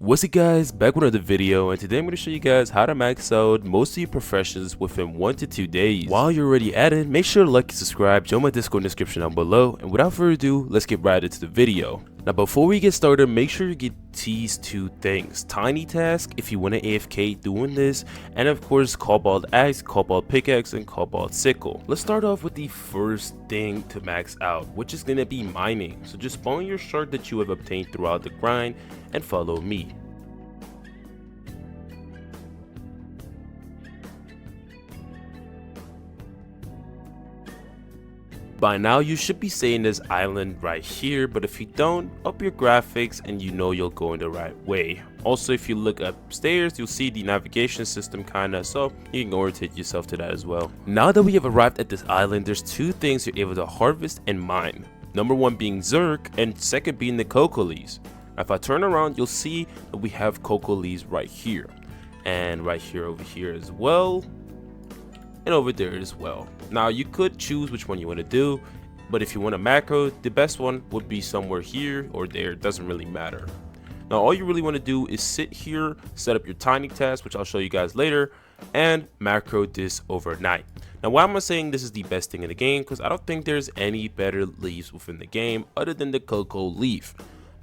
What's it guys, back with another video, and today I'm going to show you guys how to max out most of your professions within 1 to 2 days. While you're already at it, make sure to like and subscribe, join my Discord description down below, and without further ado, let's get right into the video. Now before we get started, make sure you get these two things: tinytask if you want to AFK doing this, and of course Cobalt axe, Cobalt pickaxe, and Cobalt sickle. Let's start off with the first thing to max out, which is going to be mining. So just spawn your shard that you have obtained throughout the grind and follow me. By now you should be seeing this island right here, but if you don't, up your graphics and you know you'll go in the right way. Also, if you look upstairs, you'll see the navigation system kinda, so you can orientate yourself to that as well. Now that we have arrived at this island, there's two things you're able to harvest and mine. Number one being Zerk, and second being the cocoa leaves. Now, if I turn around, you'll see that we have cocoa leaves right here, and right here over here as well, and over there as well. Now you could choose which one you want to do, but if you want a macro, the best one would be somewhere here or there. It doesn't really matter. Now all you really want to do is sit here, set up your tinytask, which I'll show you guys later, and macro this overnight. Now why am I saying this is the best thing in the game? Because I don't think there's any better leaves within the game other than the cocoa leaf.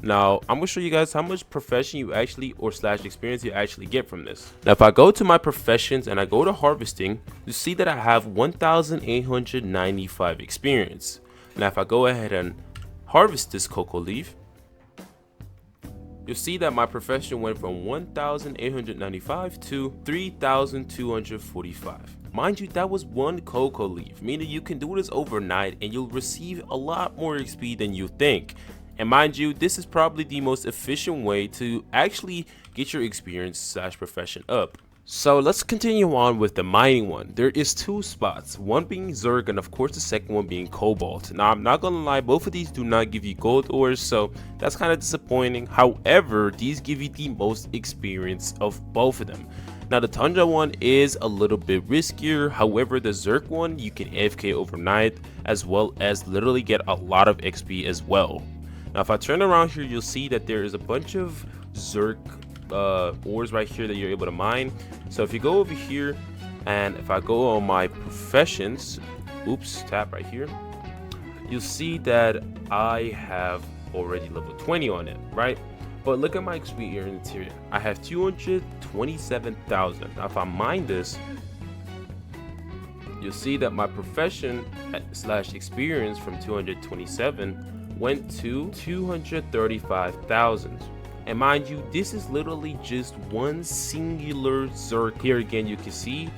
Now I'm gonna show you guys how much profession you actually or slash experience you actually get from this. Now if I go to my professions and I go to harvesting, you see that I have 1,895 experience. Now if I go ahead and harvest this cocoa leaf, you'll see that my profession went from 1,895 to 3,245. Mind you, that was one cocoa leaf, meaning you can do this overnight and you'll receive a lot more XP than you think. And mind you, this is probably the most efficient way to actually get your experience slash profession up. So let's continue on with the mining one. There is two spots, one being Zerk and of course the second one being Cobalt. Now I'm not gonna lie, both of these do not give you gold ores, so that's kind of disappointing. However, these give you the most experience of both of them. Now the Tundra one is a little bit riskier, however the Zerk one you can AFK overnight as well as literally get a lot of XP as well. Now if I turn around here, you'll see that there is a bunch of Zerk ores right here that you're able to mine. So if you go over here and if I go on my professions, oops, tap right here, you'll see that I have already level 20 on it, right? But look at my experience here. I have 227,000. Now if I mine this, you'll see that my profession slash experience from 227 went to 235,000. And mind you, this is literally just one singular Zerk. Here again you can see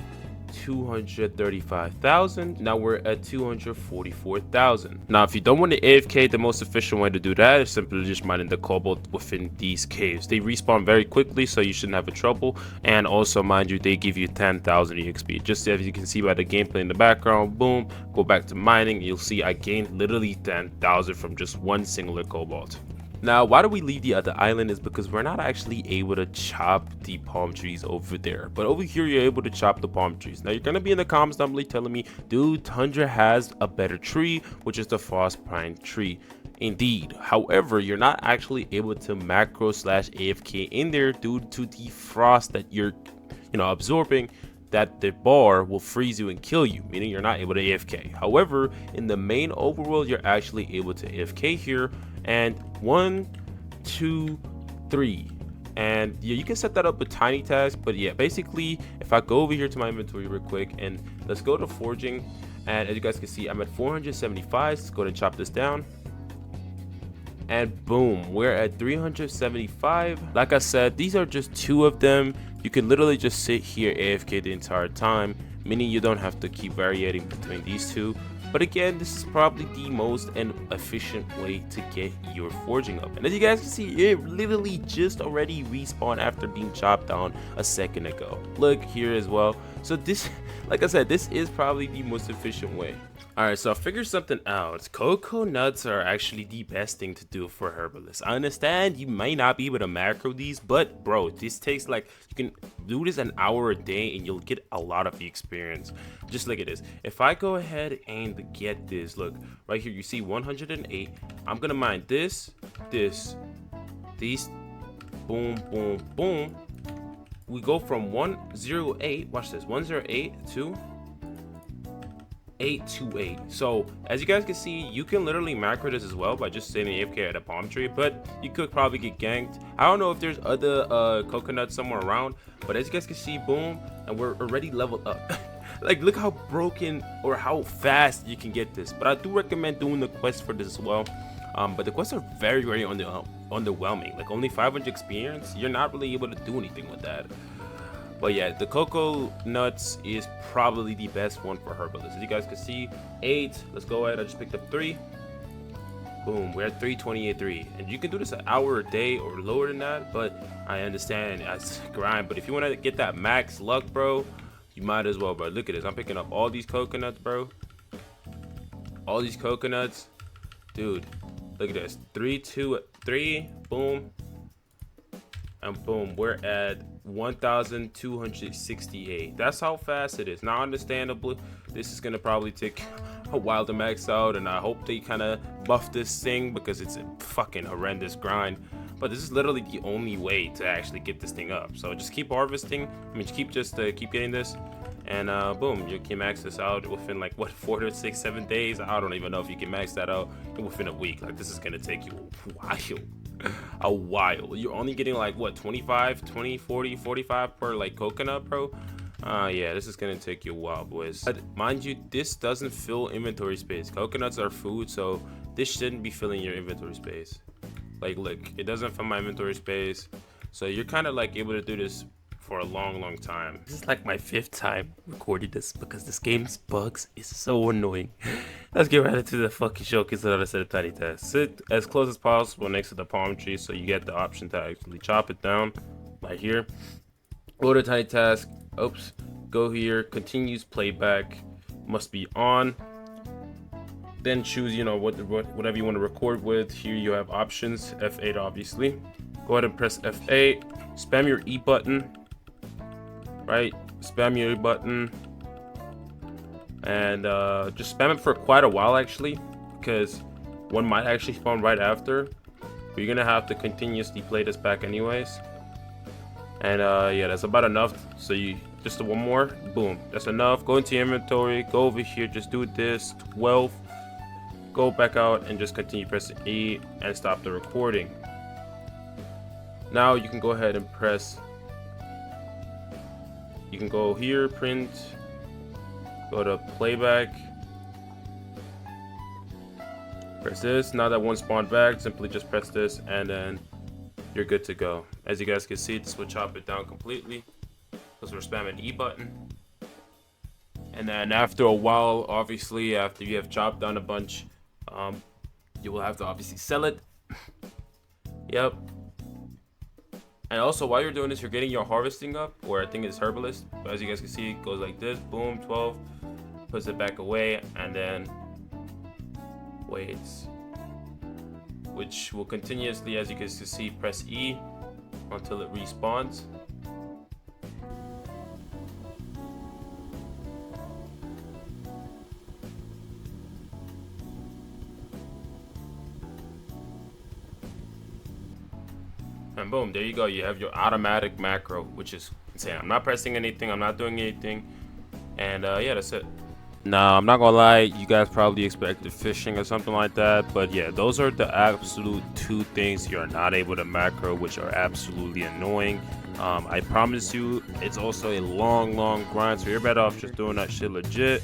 235,000. Now we're at 244,000. Now if you don't want to AFK, the most efficient way to do that is simply just mining the Cobalt within these caves. They respawn very quickly, so you shouldn't have a trouble. And also mind you, they give you 10,000 EXP. Just as you can see by the gameplay in the background, boom, go back to mining, you'll see I gained literally 10,000 from just one singular Cobalt. Now, why do we leave the other island is because we're not actually able to chop the palm trees over there. But over here, you're able to chop the palm trees. Now, you're going to be in the comments down below telling me, dude, Tundra has a better tree, which is the frost pine tree. Indeed. However, you're not actually able to macro slash AFK in there due to the frost that you're, absorbing, that the bar will freeze you and kill you, meaning you're not able to AFK. However, in the main overworld, you're actually able to AFK here. And 1, 2, 3, and yeah, you can set that up with tinytask. But yeah, basically if I go over here to my inventory real quick and let's go to foraging, and as you guys can see, I'm at 475. Let's go ahead and chop this down, and boom, we're at 375. Like I said, these are just two of them. You can literally just sit here AFK the entire time, meaning you don't have to keep varying between these two. But again, this is probably the most and efficient way to get your foraging up. And as you guys can see, it literally just already respawned after being chopped down a second ago. Look here as well. So this, like I said, this is probably the most efficient way. Alright, so I figured something out. Cocoa nuts are actually the best thing to do for Herbalist. I understand you might not be able to macro these, but bro, this takes like, you can do this an hour a day and you'll get a lot of the experience. Just look at this. If I go ahead and get this, look, right here you see 108. I'm gonna mine this, these, boom, boom, boom, we go from 108, watch this, 108 to 828. So as you guys can see, you can literally macro this as well by just sitting AFK at a palm tree, but you could probably get ganked. I don't know if there's other coconuts somewhere around, but as you guys can see, boom, and we're already leveled up. Like, look how broken or how fast you can get this. But I do recommend doing the quest for this as well. But the quests are very underwhelming. Like, only 500 experience, you're not really able to do anything with that. But yeah, the cocoa nuts is probably the best one for Herbalist. As you guys can see, 8. Let's go ahead. I just picked up 3. Boom, we're at 328.3. And you can do this an hour a day or lower than that. But I understand it's grind. But if you want to get that max luck, bro, you might as well, bro. Look at this. I'm picking up all these coconuts, bro. All these coconuts. Dude, look at this. 3, 2, 3. Boom. And boom, we're at 1,268. That's how fast it is. Now, understandably, this is gonna probably take a while to max out, and I hope they kind of buff this thing because it's a fucking horrendous grind. But this is literally the only way to actually get this thing up. So just keep harvesting. I mean, keep getting this, and boom, you can max this out within like what 4 to 6, 7 days. I don't even know if you can max that out within a week. Like, this is gonna take you a while. You're only getting like what 25, 20, 40, 45 per like coconut, bro. Yeah, this is gonna take you a while, boys. But mind you, this doesn't fill inventory space. Coconuts are food, so this shouldn't be filling your inventory space. Like, look, it doesn't fill my inventory space, so you're kind of like able to do this for a long time. This is like my 5th time recording this because this game's bugs is so annoying. Let's get right into the fucking showcase of the set of tiny tasks. Sit as close as possible next to the palm tree so you get the option to actually chop it down right here. Go to tiny task. Oops. Go here. Continues playback. Must be on. Then choose, you know, whatever you want to record with. Here you have options. F8 obviously. Go ahead and press F8. Spam your E button. Right, spam your button, and just spam it for quite a while actually, because one might actually spawn right after, but you're gonna have to continuously play this back anyways. And yeah, that's about enough. So you just one more, boom, that's enough. Go into your inventory, go over here, just do this 12, go back out and just continue pressing E and stop the recording. Now you can go ahead and press, you can go here, print, go to playback, press this. Now that one spawned back, simply just press this and then you're good to go. As you guys can see, this will chop it down completely because we're spamming E button. And then after a while, obviously after you have chopped down a bunch, you will have to obviously sell it. Yep. And also, while you're doing this, you're getting your harvesting up, or I think it's Herbalist. But as you guys can see, it goes like this. Boom, 12. Puts it back away, and then waits. Which will continuously, as you guys can see, press E until it respawns. And boom, there you go. You have your automatic macro, which is insane. I'm not pressing anything. I'm not doing anything. And yeah, that's it. Now, I'm not gonna lie, you guys probably expected fishing or something like that, but yeah, those are the absolute 2 things you're not able to macro, which are absolutely annoying. I promise you, it's also a long grind, so you're better off just doing that shit legit.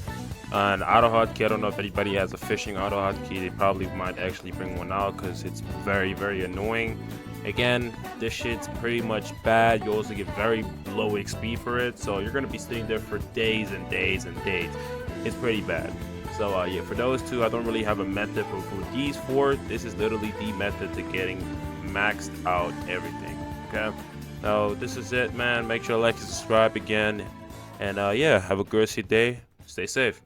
And auto hotkey, I don't know if anybody has a fishing auto hotkey. They probably might actually bring one out because it's very annoying. Again, this shit's pretty much bad. You also get very low XP for it, so you're gonna be sitting there for days and days. It's pretty bad. So yeah, for those 2, I don't really have a method for these 4. This is literally the method to getting maxed out everything. Okay, so this is it, man. Make sure to like and subscribe again, and yeah, have a good day. Stay safe.